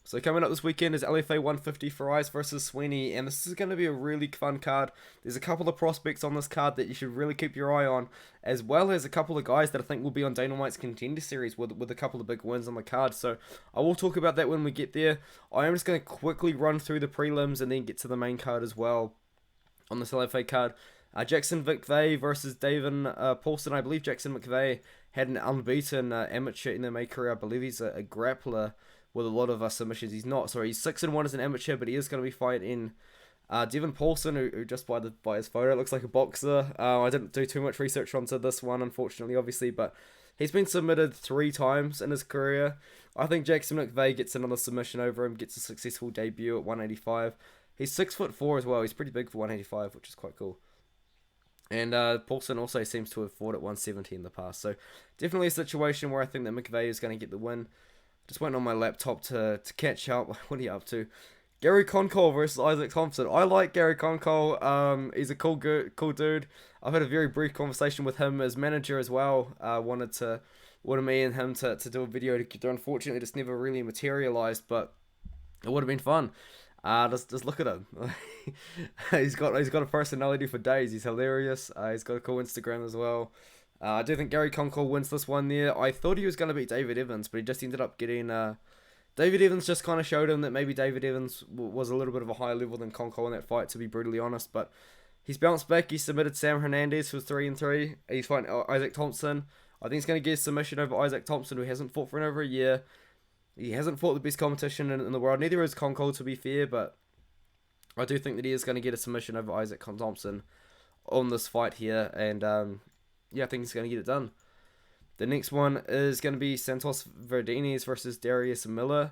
So coming up this weekend is LFA 150 Farias versus Sweeney, and this is going to be a really fun card. There's a couple of prospects on this card that you should really keep your eye on, as well as a couple of guys that I think will be on Dynamite's Contender Series with a couple of big wins on the card. So I will talk about that when we get there. I am just going to quickly run through the prelims and then get to the main card as well on this LFA card. Jackson McVeigh versus David Paulson. I believe Jackson McVeigh had an unbeaten amateur MMA career. I believe he's a grappler with a lot of submissions. He's not. Sorry, he's 6-1 as an amateur, but he is going to be fighting Devin Paulson, who just by his photo looks like a boxer. I didn't do too much research onto this one, unfortunately, obviously, but he's been submitted 3 times in his career. I think Jackson McVeigh gets another submission over him, gets a successful debut at 185. He's 6'4" as well. He's pretty big for 185, which is quite cool. And Paulson also seems to have fought at 170 in the past. So definitely a situation where I think that McVeigh is going to get the win. Just went on my laptop to catch up. What are you up to? Gary Concole versus Isaac Thompson. I like Gary Concole. He's a cool dude. I've had a very brief conversation with him as manager as well. Wanted me and him to do a video together. Unfortunately, just never really materialized, but it would have been fun. Just look at him. he's got a personality for days. He's hilarious. He's got a cool Instagram as well. I do think Gary Concole wins this one there. I thought he was going to beat David Evans, but he just ended up getting... David Evans just kind of showed him that maybe David Evans was a little bit of a higher level than Concole in that fight, to be brutally honest. But he's bounced back. He submitted Sam Hernandez, who was 3-3. He's fighting Isaac Thompson. I think he's going to get a submission over Isaac Thompson, who hasn't fought for over a year. He hasn't fought the best competition in the world. Neither has Concole, to be fair, but I do think that he is going to get a submission over Isaac Thompson on this fight here. And yeah, I think he's going to get it done. The next one is going to be Santos Verdines versus Darius Miller.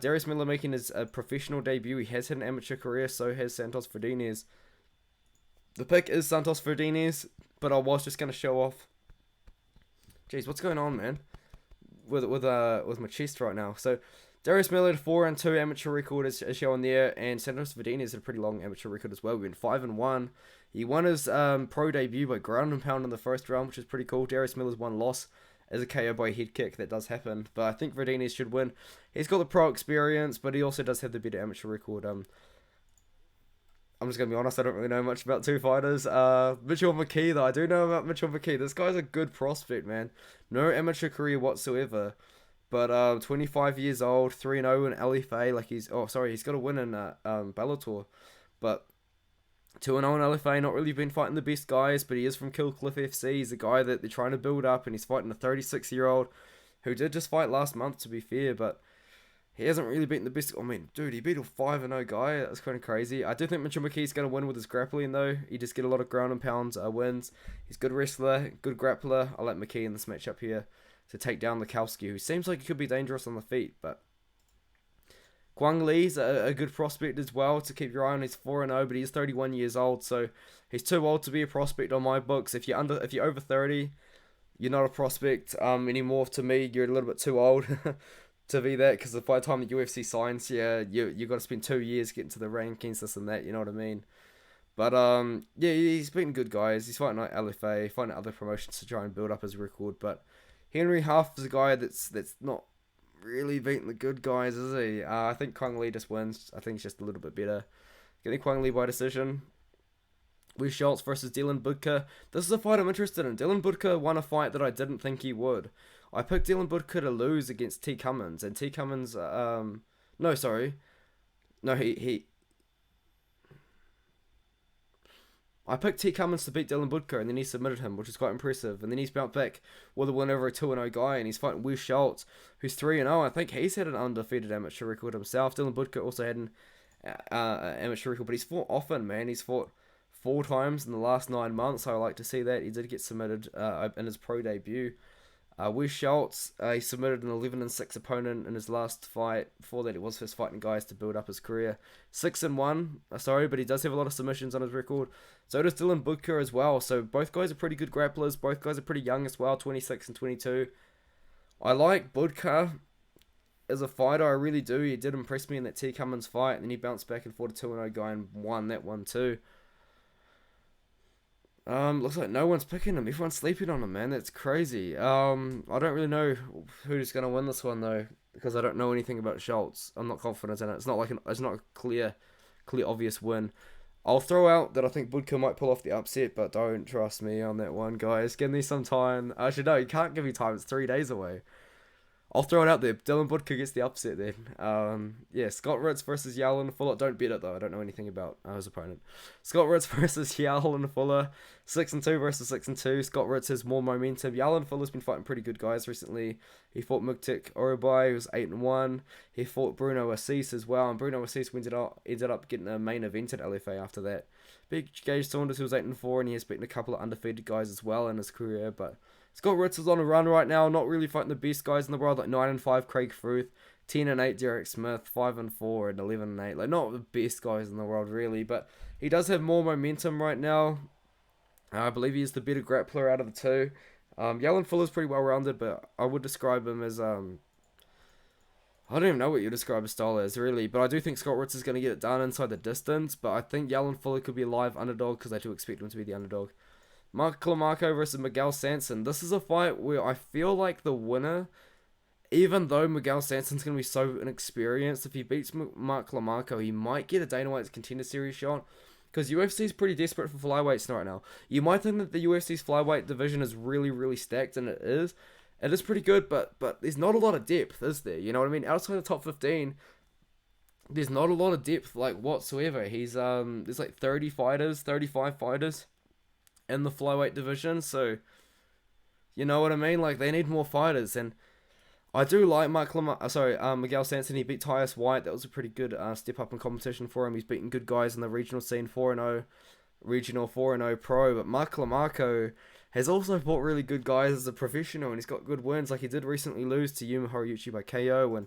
Darius Miller making his professional debut. He has had an amateur career, so has Santos Verdines. The pick is Santos Verdines, but I was just going to show off. Jeez, what's going on, man? With my chest right now. So Darius Miller 4-2 amateur record is showing there, and Santos Verdines had a pretty long amateur record as well. We went 5-1. He won his pro debut by ground and pound in the first round, which is pretty cool. Darius Miller's one loss as a KO by head kick. That does happen, but I think Verdines should win. He's got the pro experience, but he also does have the better amateur record. I'm just going to be honest, I don't really know much about two fighters. Mitchell McKee, though, I do know about Mitchell McKee. This guy's a good prospect, man. No amateur career whatsoever. But 25 years old, 3-0 in LFA. Like he's got a win in Bellator. But 2-0 in LFA, not really been fighting the best guys, but he is from Killcliff FC. He's a guy that they're trying to build up, and he's fighting a 36-year-old who did just fight last month, to be fair, but he hasn't really beaten the best. I mean, dude, he beat a 5-0 guy. That's kind of crazy. I do think Mitchell McKee's going to win with his grappling, though. He just get a lot of ground and pound wins. He's a good wrestler, good grappler. I like McKee in this matchup here to take down Lukowski, who seems like he could be dangerous on the feet, but Guang Li's a good prospect as well to keep your eye on. He's 4-0, but he's 31 years old, so he's too old to be a prospect on my books. If you're over 30, you're not a prospect anymore. To me, you're a little bit too old to be that, because by the time the UFC signs, yeah, you got to spend 2 years getting to the rankings, this and that. You know what I mean? But yeah, he's beating good guys. He's fighting like LFA, fighting other promotions to try and build up his record. But Henry Huff is a guy that's not really beating the good guys, is he? I think Kwang Lee just wins. I think he's just a little bit better. Getting Kwang Lee by decision. Wu Schultz versus Dylan Budka. This is a fight I'm interested in. Dylan Budka won a fight that I didn't think he would. I picked Dylan Budka to lose against T. Cummins, and T. Cummins, I picked T. Cummins to beat Dylan Budka, and then he submitted him, which is quite impressive. And then he's bounced back with a win over a 2-0 guy, and he's fighting Wu Schultz, who's 3-0. I think he's had an undefeated amateur record himself. Dylan Budka also had an amateur record, but he's fought often, man. He's fought 4 times in the last 9 months, so I like to see that. He did get submitted in his pro debut. Wu Schultz, he submitted an 11-6 opponent in his last fight. Before that, it was his fighting guys to build up his career. 6-1, but he does have a lot of submissions on his record. So does Dylan Budka as well. So both guys are pretty good grapplers. Both guys are pretty young as well, 26 and 22. I like Budka as a fighter, I really do. He did impress me in that T. Cummins fight, and then he bounced back and fought a 2-0 guy and won that one too. Looks like no one's picking him. Everyone's sleeping on him, man. That's crazy. I don't really know who's gonna win this one though, because I don't know anything about Schultz. I'm not confident in it. It's not a clear obvious win. I'll throw out that I think Budka might pull off the upset, but don't trust me on that one, guys. Give me some time. Actually, no, you can't give me time. It's 3 days away. I'll throw it out there. Dylan Budka gets the upset then. Yeah, Scott Ritz versus Yalin Fuller. Don't bet it though. I don't know anything about his opponent. Scott Ritz versus Yalin Fuller. 6-2 versus 6-2. Scott Ritz has more momentum. Yalin Fuller's been fighting pretty good guys recently. He fought Muktik Orobai, who was 8-1. He fought Bruno Assis as well, and Bruno Assis ended up getting a main event at LFA after that. Big Gage Saunders, who was 8-4, and he has beaten a couple of undefeated guys as well in his career, but Scott Ritz is on a run right now, not really fighting the best guys in the world, like 9-5 Craig Fruth, 10-8 Derek Smith, 5-4 and 11-8. Like, not the best guys in the world really, but he does have more momentum right now. I believe he is the better grappler out of the two. Yalin Fuller's pretty well rounded, but I would describe him as I don't even know what you describe his style as really, but I do think Scott Ritz is going to get it done inside the distance. But I think Yalin Fuller could be a live underdog because I do expect him to be the underdog. Mark Clamarco versus Miguel Sanson. This is a fight where I feel like the winner, even though Miguel Sanson's going to be so inexperienced, if he beats Mark Clamarco, he might get a Dana White's Contender Series shot. Because UFC is pretty desperate for flyweights right now. You might think that the UFC's flyweight division is really, really stacked, and it is. It is pretty good, but there's not a lot of depth, is there? You know what I mean? Outside the top 15, there's not a lot of depth, like, whatsoever. There's like 35 fighters in the flyweight division, so you know what I mean? Like, they need more fighters, and I do like Miguel Sanson. He beat Tyus White. That was a pretty good step up in competition for him. He's beaten good guys in the regional scene, 4-0, regional 4-0 pro. But Mark Lamarco has also fought really good guys as a professional, and he's got good wins. Like, he did recently lose to Yuma Horiguchi by KO, and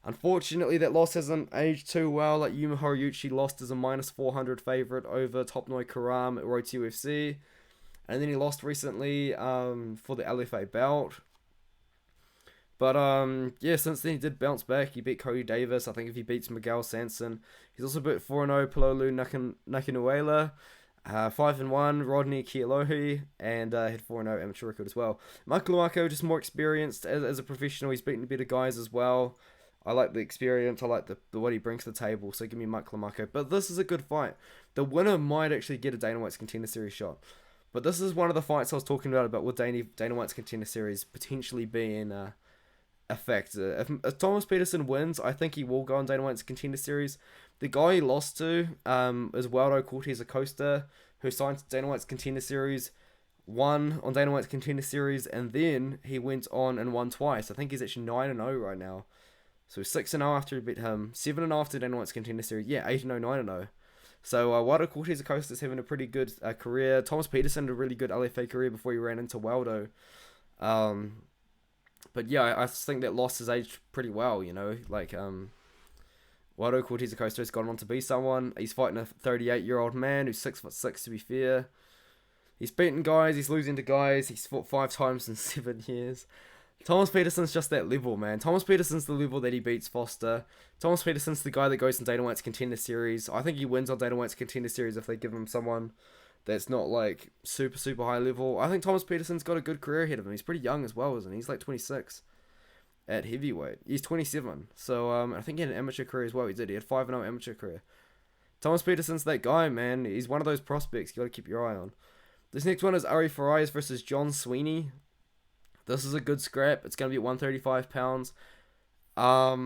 unfortunately that loss hasn't aged too well. Like, Yuma Horiguchi lost as a -400 favorite over Topnoi Karam at Road to UFC, and then he lost recently for the LFA belt. But, yeah, since then he did bounce back. He beat Cody Davis. I think if he beats Miguel Sanson, he's also beat 4-0 Palolu Nakinuela, 5-1 Rodney Kialohi, and had 4-0 amateur record as well. Mark Luarco, just more experienced as a professional. He's beaten better guys as well. I like the experience. I like the what he brings to the table. So give me Mike Lamarco. But this is a good fight. The winner might actually get a Dana White's Contender Series shot. But this is one of the fights I was talking about with Dana White's Contender Series potentially being effective. If Thomas Peterson wins, I think he will go on Dana White's Contender Series. The guy he lost to is Waldo Cortez Acosta, who signed to Dana White's Contender Series, won on Dana White's Contender Series, and then he went on and won twice. I think he's actually 9-0 right now. So 6-0 after he beat him, 7-0 after Dana White's Contender Series. Yeah, 8-0, 9-0. So Waldo Cortez Acosta is having a pretty good career. Thomas Peterson had a really good LFA career before he ran into Waldo. But yeah, I think that loss has aged pretty well, you know. Like, Waldo Cortez Acosta has gone on to be someone. He's fighting a 38-year-old man who's 6'6", to be fair. He's beaten guys, he's losing to guys. He's fought 5 times in 7 years. Thomas Peterson's just that level, man. Thomas Peterson's the level that he beats Foster. Thomas Peterson's the guy that goes in Dana White's Contender Series. I think he wins on Dana White's Contender Series if they give him someone that's not, like, super, super high level. I think Thomas Peterson's got a good career ahead of him. He's pretty young as well, isn't he? He's like 26 at heavyweight. He's 27. So, I think he had an amateur career as well. He did. He had 5-0 amateur career. Thomas Peterson's that guy, man. He's one of those prospects you got to keep your eye on. This next one is Ari Farias versus John Sweeney. This is a good scrap. It's going to be at 135 pounds. I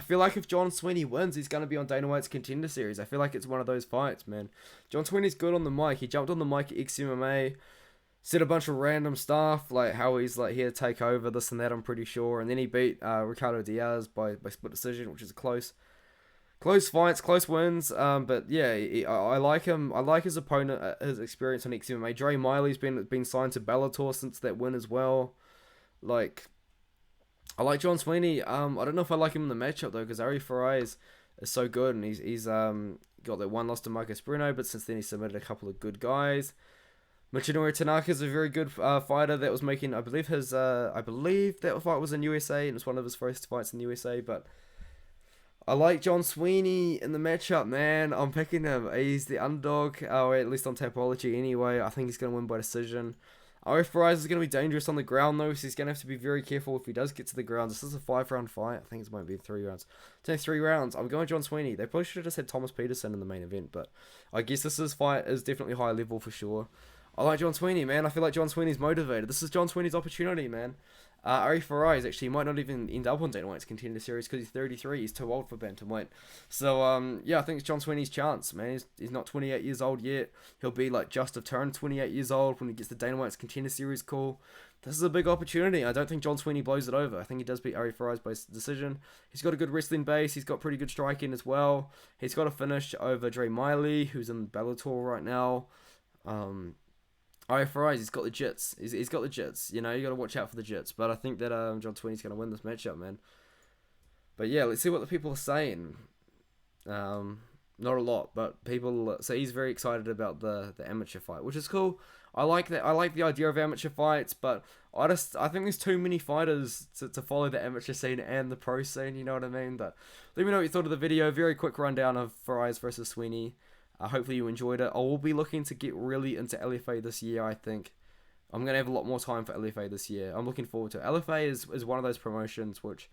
feel like if John Sweeney wins, he's going to be on Dana White's Contender Series. I feel like it's one of those fights, man. John Sweeney's good on the mic. He jumped on the mic at XMMA, said a bunch of random stuff, like how he's like here to take over, this and that, I'm pretty sure. And then he beat Ricardo Diaz by split decision, which is a close fights, close wins. But yeah, I like him. I like his opponent, his experience on XMMA. Dre Miley's been signed to Bellator since that win as well. Like, I like John Sweeney. I don't know if I like him in the matchup though, because Ari Farias is so good, and he's got that one loss to Marcus Bruno, but since then he submitted a couple of good guys. Michinori Tanaka is a very good fighter that was making, I believe that fight was in USA, and it was one of his first fights in USA, but I like John Sweeney in the matchup, man. I'm picking him. He's the underdog, or at least on Tapology anyway. I think he's going to win by decision. Farias is going to be dangerous on the ground, though, so he's going to have to be very careful if he does get to the ground. This is a 5-round fight. I think it might be 3 rounds. It's only 3 rounds. I'm going John Sweeney. They probably should have just had Thomas Peterson in the main event, but I guess this fight is definitely high level for sure. I like John Sweeney, man. I feel like John Sweeney's motivated. This is John Sweeney's opportunity, man. Farias actually might not even end up on Dana White's Contender Series because he's 33. He's too old for bantamweight. So, yeah, I think it's John Sweeney's chance, man. He's not 28 years old yet. He'll be like just have turned 28 years old when he gets the Dana White's Contender Series call. This is a big opportunity. I don't think John Sweeney blows it over. I think he does beat Farias by decision. He's got a good wrestling base. He's got pretty good striking as well. He's got a finish over Dre Miley, who's in Bellator right now. Farias, he's got the jits. He's got the jits. You know, you got to watch out for the jits. But I think that John Sweeney's going to win this matchup, man. But yeah, let's see what the people are saying. Not a lot, but people. So he's very excited about the amateur fight, which is cool. I like that. I like the idea of amateur fights, but I think there's too many fighters to follow the amateur scene and the pro scene. You know what I mean? But let me know what you thought of the video. Very quick rundown of Farias versus Sweeney. Hopefully you enjoyed it. I will be looking to get really into LFA this year, I think. I'm going to have a lot more time for LFA this year. I'm looking forward to it. LFA is one of those promotions which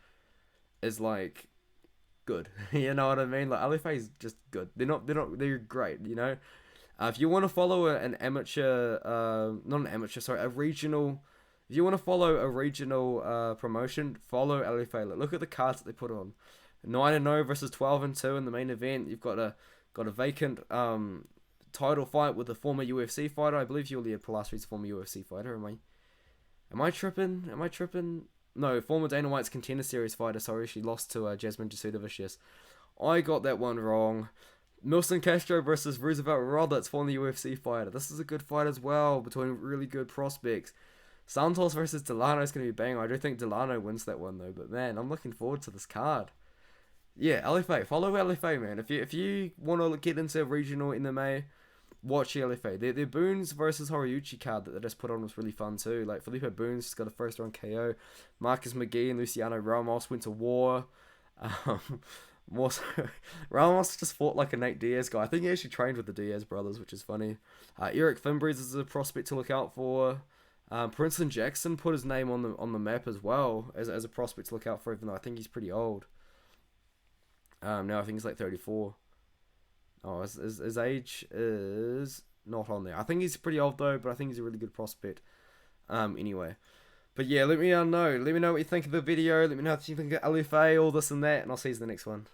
is like good. You know what I mean? Like LFA is just good. They're great, you know? If you want to follow a regional, if you want to follow a regional promotion, follow LFA. Look at the cards that they put on. 9-0 versus 12-2 in the main event. You've got a vacant title fight with a former UFC fighter. I believe Yulia Pilastri's a former UFC fighter. Am I tripping? No, former Dana White's Contender Series fighter. Sorry, she lost to Jasmine Jasudavicius. I got that one wrong. Milson Castro versus Roosevelt Roberts, former UFC fighter. This is a good fight as well between really good prospects. Santos versus Delano is going to be bang. I do think Delano wins that one though. But man, I'm looking forward to this card. Yeah, LFA. Follow LFA, man. If you want to get into regional MMA, watch LFA. Their Boons versus Horiguchi card that they just put on was really fun too. Like Felipe Boons just got a first round KO. Marcus McGee and Luciano Ramos went to war. Ramos just fought like a Nate Diaz guy. I think he actually trained with the Diaz brothers, which is funny. Eric Finbreeze is a prospect to look out for. Princeton Jackson put his name on the map as well as a prospect to look out for, even though I think he's pretty old. Now I think he's like 34. Oh, his age is not on there. I think he's pretty old though, but I think he's a really good prospect. Anyway. But yeah, let me know. Let me know what you think of the video. Let me know if you think of LFA, all this and that, and I'll see you in the next one.